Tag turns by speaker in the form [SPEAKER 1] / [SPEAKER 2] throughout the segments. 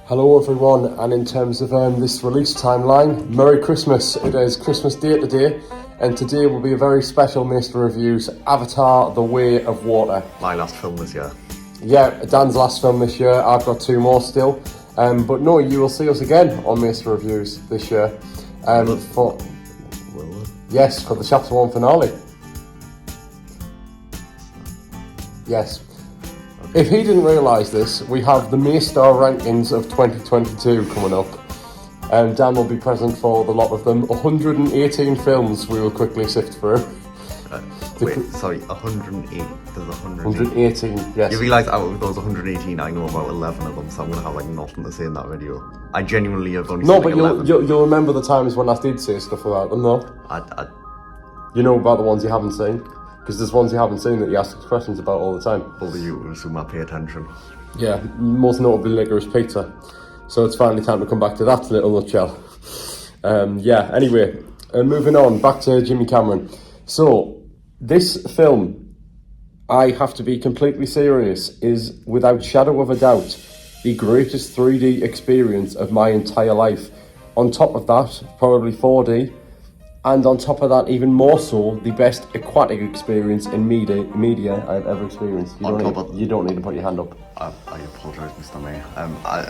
[SPEAKER 1] Hello everyone, and in terms of this release timeline, Merry Christmas. It is Christmas Day today, and today will be a very special Mayster Reviews Avatar The Way of Water.
[SPEAKER 2] My last film this year.
[SPEAKER 1] Yeah, Dan's last film this year. I've got two more still. But no, you will see us again on Mayster Reviews this year. For the Chapter 1 finale. Yes. If he didn't realise this, we have the Mayster rankings of 2022 coming up. Dan will be present for the lot of them. 118 films we will quickly sift through.
[SPEAKER 2] 108. There's
[SPEAKER 1] 118, yes.
[SPEAKER 2] You realise out of those 118, I know about 11 of them, so I'm going to have nothing to say in that video. I genuinely have only seen 11.
[SPEAKER 1] You'll remember the times when I did say stuff about them, though. You know about the ones you haven't seen? Because there's ones you haven't seen that you ask questions about all the time.
[SPEAKER 2] All the YouTubers who might pay attention.
[SPEAKER 1] Yeah, most notably Licorice Pizza. So it's finally time to come back to that little nutshell. Anyway, moving on, back to Jimmy Cameron. So, this film, I have to be completely serious, is without shadow of a doubt the greatest 3D experience of my entire life. On top of that, probably 4D. And on top of that, even more so, the best aquatic experience in media I've ever experienced. You don't need to put your hand up.
[SPEAKER 2] I apologise, Mr. May.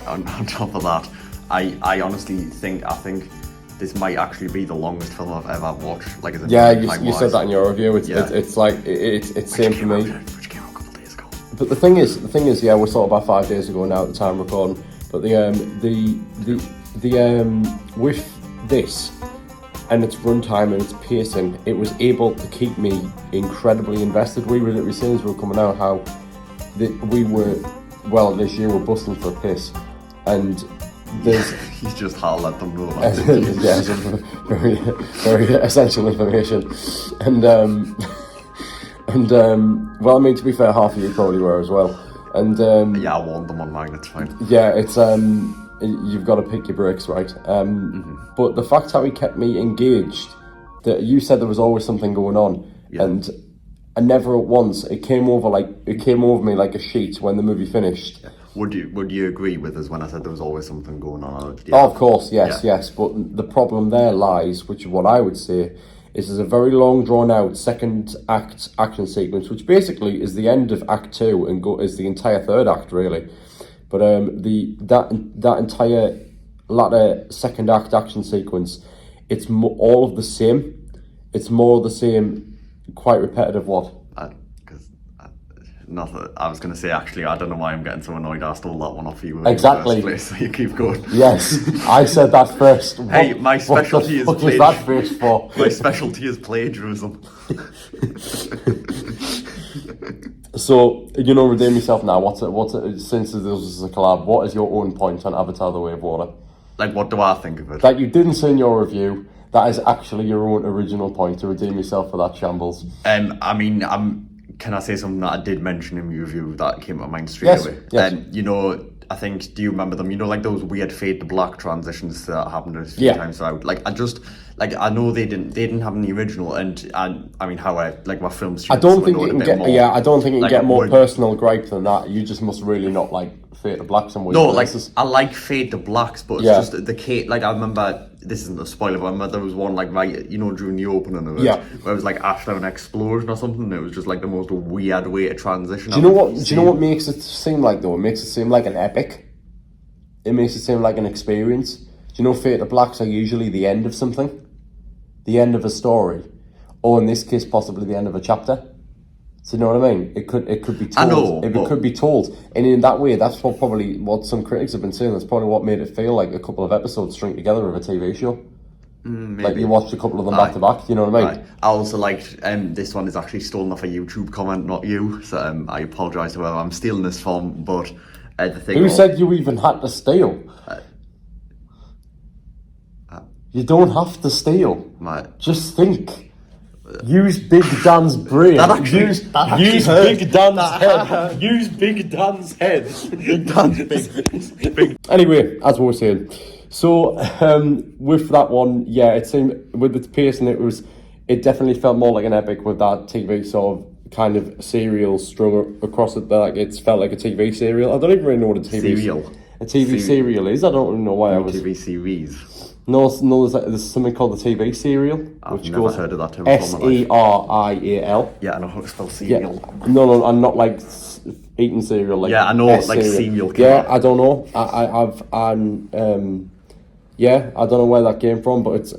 [SPEAKER 2] On top of that, I honestly think this might actually be the longest film I've ever watched.
[SPEAKER 1] You said that in your review. It's same for me.
[SPEAKER 2] Which came out a couple of days ago.
[SPEAKER 1] But the thing is, yeah, we're sort of about 5 days ago now at the time of recording. But with this and its runtime and its pacing, it was able to keep me incredibly invested. We were literally saying as we were coming out how this year we're busting for a piss, and there's
[SPEAKER 2] he's just howled at them.
[SPEAKER 1] Yeah, very, very essential information, to be fair, half of you probably were as well, and
[SPEAKER 2] I warned them on mine. It's fine.
[SPEAKER 1] Yeah, it's you've got to pick your breaks right. But the fact how he kept me engaged, that you said there was always something going on, and I never at once it came over me like a sheet when the movie finished.
[SPEAKER 2] Yeah. Would you agree with us when I said there was always something going on?
[SPEAKER 1] Yeah. Oh, of course, yes. But the problem there lies, which is what I would say, is there's a very long, drawn-out second act action sequence, which basically is the end of Act 2 and is the entire third act, really. But that entire latter second act action sequence, it's all of the same. It's more of the same, quite repetitive. What?
[SPEAKER 2] Nothing. I was going to say, actually, I don't know why I'm getting so annoyed. I stole that one off you.
[SPEAKER 1] Exactly.
[SPEAKER 2] In the first place, so you keep going.
[SPEAKER 1] Yes, I said that first.
[SPEAKER 2] Hey, my specialty is
[SPEAKER 1] plagiarism. What was that first for?
[SPEAKER 2] My specialty is plagiarism.
[SPEAKER 1] So, redeem yourself now. What's it? Since this is a collab, what is your own point on Avatar: The Way of Water?
[SPEAKER 2] What do I think of it?
[SPEAKER 1] That you didn't say in your review. That is actually your own original point to redeem yourself for that shambles.
[SPEAKER 2] Can I say something that I did mention in your review that came to mind straight away?
[SPEAKER 1] Yes.
[SPEAKER 2] I think, do you remember them? Those weird fade to black transitions that happened a few times throughout. I know they didn't have in the original, and my film students.
[SPEAKER 1] I don't think you can get more personal gripe than that. You just must really not like fade to blacks and weird.
[SPEAKER 2] No, I like fade to blacks, but it's just the case. I remember, this isn't a spoiler, but I remember there was one during the opening of it, where it was after an explosion or something. It was just the most weird way to transition.
[SPEAKER 1] Do you know what makes it seem like though? It makes it seem like an epic. It makes it seem like an experience. Do you know fade to blacks are usually the end of something, the end of a story, or in this case possibly the end of a chapter. So you know what I mean? It could be told.
[SPEAKER 2] I know,
[SPEAKER 1] it could be told, and in that way, that's what some critics have been saying. That's probably what made it feel like a couple of episodes strung together of a TV show.
[SPEAKER 2] Maybe.
[SPEAKER 1] Like you watched a couple of them back to back. You know what I mean?
[SPEAKER 2] Right. I also liked. This one is actually stolen off a YouTube comment, not you. So I apologise to whoever I'm stealing this from. But the thing.
[SPEAKER 1] Who said you even had to steal? You don't have to steal. Just think. Use Big Dan's brain. Use Big Dan's head. Use Big Dan's head.
[SPEAKER 2] Big Dan's big.
[SPEAKER 1] Anyway, as we were saying, so with that one, it seemed with its pace, and it definitely felt more like an epic with that TV sort of kind of serial strung across it. It felt like a TV serial. I don't even really know what a TV
[SPEAKER 2] serial.
[SPEAKER 1] a TV serial is. I don't really know why I was...
[SPEAKER 2] TV series.
[SPEAKER 1] No, there's something called the TV serial.
[SPEAKER 2] I've never heard of that term.
[SPEAKER 1] Serial.
[SPEAKER 2] Yeah, I know how to spell cereal.
[SPEAKER 1] Yeah. No, I'm not like eating cereal. Like
[SPEAKER 2] yeah, I know, like cereal.
[SPEAKER 1] Yeah, I don't know. Yeah, I don't know where that came from, but it's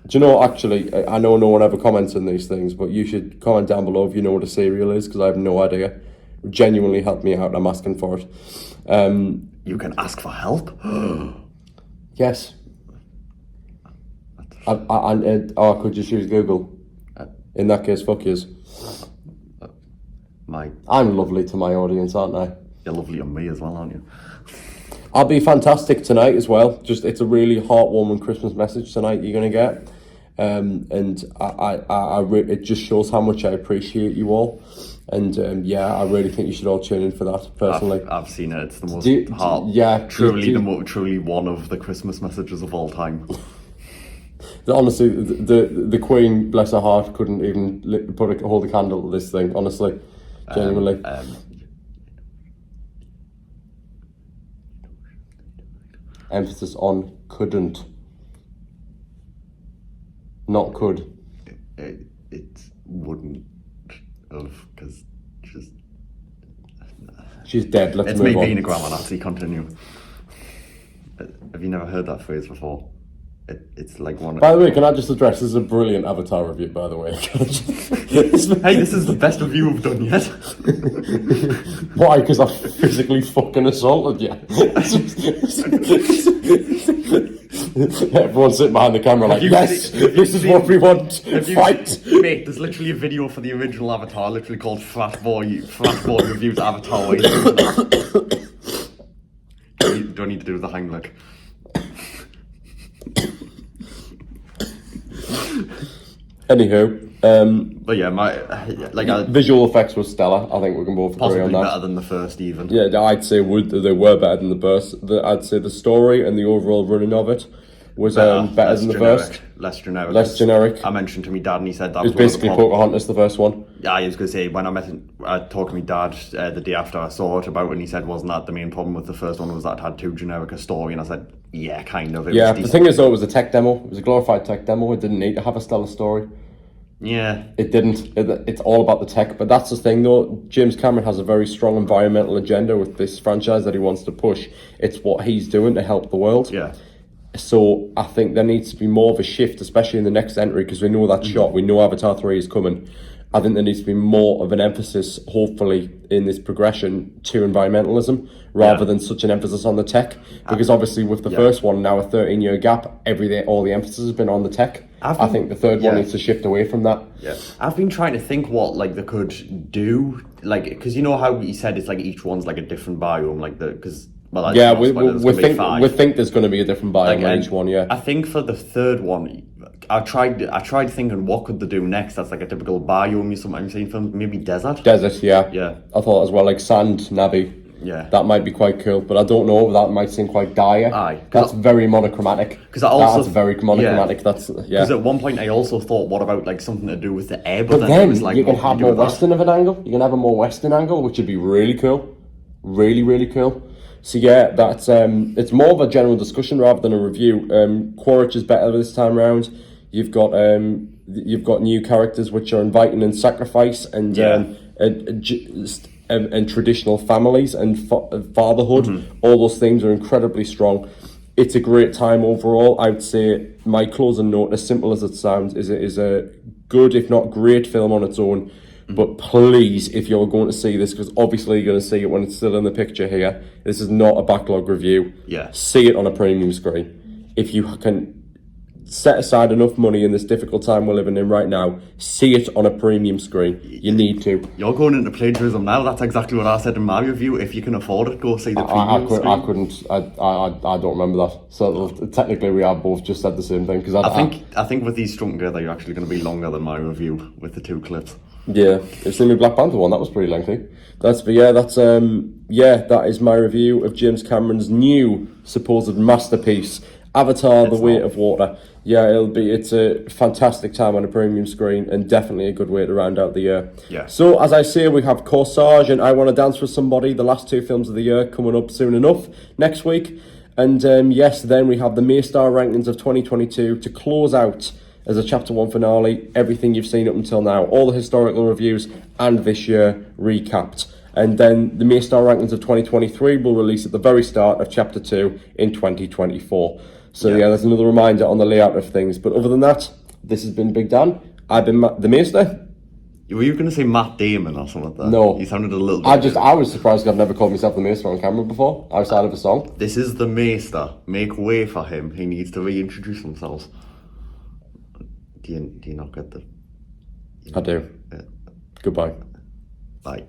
[SPEAKER 1] do you know, actually, I know no one ever comments on these things, but you should comment down below if you know what a cereal is, because I have no idea. Genuinely help me out, I'm asking for it.
[SPEAKER 2] You can ask for help?
[SPEAKER 1] Yes. I could just use Google. In that case, fuck yous. I'm lovely to my audience, aren't I?
[SPEAKER 2] You're lovely to me as well, aren't you?
[SPEAKER 1] I'll be fantastic tonight as well. It's a really heartwarming Christmas message tonight you're going to get. And it just shows how much I appreciate you all. And I really think you should all tune in for that, personally.
[SPEAKER 2] I've seen it. It's the most truly one of the Christmas messages of all time.
[SPEAKER 1] Honestly, the Queen, bless her heart, couldn't even hold a candle to this thing, honestly. Genuinely. Emphasis on couldn't. Not could.
[SPEAKER 2] It wouldn't have, because
[SPEAKER 1] she's dead. Let's
[SPEAKER 2] it's
[SPEAKER 1] move
[SPEAKER 2] me
[SPEAKER 1] on.
[SPEAKER 2] being a grammar Nazi. Continue. Have you never heard that phrase before? It's like one.
[SPEAKER 1] By the way, can I just address, this is a brilliant Avatar review, by the way.
[SPEAKER 2] Hey, this is the best review we've done yet.
[SPEAKER 1] Why? Because I physically fucking assaulted you. Everyone's sitting behind the camera like, yes, this is what we want. Fight.
[SPEAKER 2] Mate, there's literally a video for the original Avatar, literally called Frat Boy Reviews Avatar. Don't need to do the Heimlich.
[SPEAKER 1] Anywho,
[SPEAKER 2] but yeah,
[SPEAKER 1] visual effects were stellar. I think we can both agree on that.
[SPEAKER 2] Better than the first, even.
[SPEAKER 1] Yeah, I'd say they were better than the first. I'd say the story and the overall running of it was better than the first.
[SPEAKER 2] Less generic.
[SPEAKER 1] Less generic.
[SPEAKER 2] I mentioned to my dad, and he said that
[SPEAKER 1] it was basically Pocahontas, the first one.
[SPEAKER 2] Yeah, I was going to say, when I talked to my dad the day after I saw it about it, and he said, wasn't that the main problem with the first one, was that it had too generic a story? And I said, yeah, kind of.
[SPEAKER 1] The thing is, though, it was a tech demo. It was a glorified tech demo. It didn't need to have a stellar story.
[SPEAKER 2] Yeah.
[SPEAKER 1] It didn't. It's all about the tech. But that's the thing, though. James Cameron has a very strong environmental agenda with this franchise that he wants to push. It's what he's doing to help the world.
[SPEAKER 2] Yeah.
[SPEAKER 1] So I think there needs to be more of a shift, especially in the next entry, because we know that shot. We know Avatar 3 is coming. I think there needs to be more of an emphasis, hopefully, in this progression to environmentalism, rather than such an emphasis on the tech. Because obviously with the first one, now a 13-year gap, all the emphasis has been on the tech. I think the third one needs to shift away from that.
[SPEAKER 2] Yeah, I've been trying to think what they could do, because you know how he said it's like each one's like a different biome, we think there's going to be a different biome in each one. Yeah, I think for the third one, I tried thinking what could they do next. That's like a typical biome. Sometimes seen from maybe desert.
[SPEAKER 1] Yeah. I thought as well, like sand, Navi.
[SPEAKER 2] Yeah,
[SPEAKER 1] that might be quite cool, but I don't know. That might seem quite dire.
[SPEAKER 2] Aye,
[SPEAKER 1] that's very monochromatic.
[SPEAKER 2] That's
[SPEAKER 1] very monochromatic. Because
[SPEAKER 2] at one point I also thought, what about something to do with the air?
[SPEAKER 1] But then it was you can have more western of an angle. You can have a more western angle, which would be really cool, really really cool. So yeah, that's it's more of a general discussion rather than a review. Quaritch is better this time round. You've got new characters which are inviting and sacrifice and traditional families and fatherhood. All those things are incredibly strong. It's a great time overall. I would say my closing note, as simple as it sounds, is a good, if not great, film on its own. But please, if you're going to see this, because obviously you're going to see it when it's still in the picture here, this is not a backlog review.
[SPEAKER 2] Yeah.
[SPEAKER 1] See it on a premium screen. If you can set aside enough money in this difficult time we're living in right now, see it on a premium screen. You need to.
[SPEAKER 2] You're going into plagiarism now. That's exactly what I said in my review. If you can afford it, go see the premium screen.
[SPEAKER 1] I don't remember that. So technically we have both just said the same thing. Because
[SPEAKER 2] I think with these strung together, you're actually going to be longer than my review with the 2 clips.
[SPEAKER 1] Yeah, it's the new Black Panther one. That was pretty lengthy. That is my review of James Cameron's new supposed masterpiece, Avatar: The
[SPEAKER 2] It's
[SPEAKER 1] Weight
[SPEAKER 2] not.
[SPEAKER 1] of Water. Yeah, it's a fantastic time on a premium screen and definitely a good way to round out the year.
[SPEAKER 2] Yeah.
[SPEAKER 1] So, as I say, we have Corsage and I Want to Dance with Somebody, the last two films of the year, coming up soon enough next week. And yes, then we have the Mayster rankings of 2022 to close out as a Chapter 1 finale, everything you've seen up until now, all the historical reviews and this year recapped. And then the Mayster rankings of 2023 will release at the very start of Chapter 2 in 2024. So yeah, there's another reminder on the layout of things. But other than that, this has been Big Dan. I've been the Mayster.
[SPEAKER 2] Were you going to say Matt Damon or something like that?
[SPEAKER 1] No.
[SPEAKER 2] You sounded a little bit...
[SPEAKER 1] I was surprised I've never called myself the Mayster on camera before, outside of a song.
[SPEAKER 2] This is the Mayster. Make way for him. He needs to reintroduce himself. Do you not get the...
[SPEAKER 1] I do.
[SPEAKER 2] Yeah.
[SPEAKER 1] Goodbye.
[SPEAKER 2] Bye.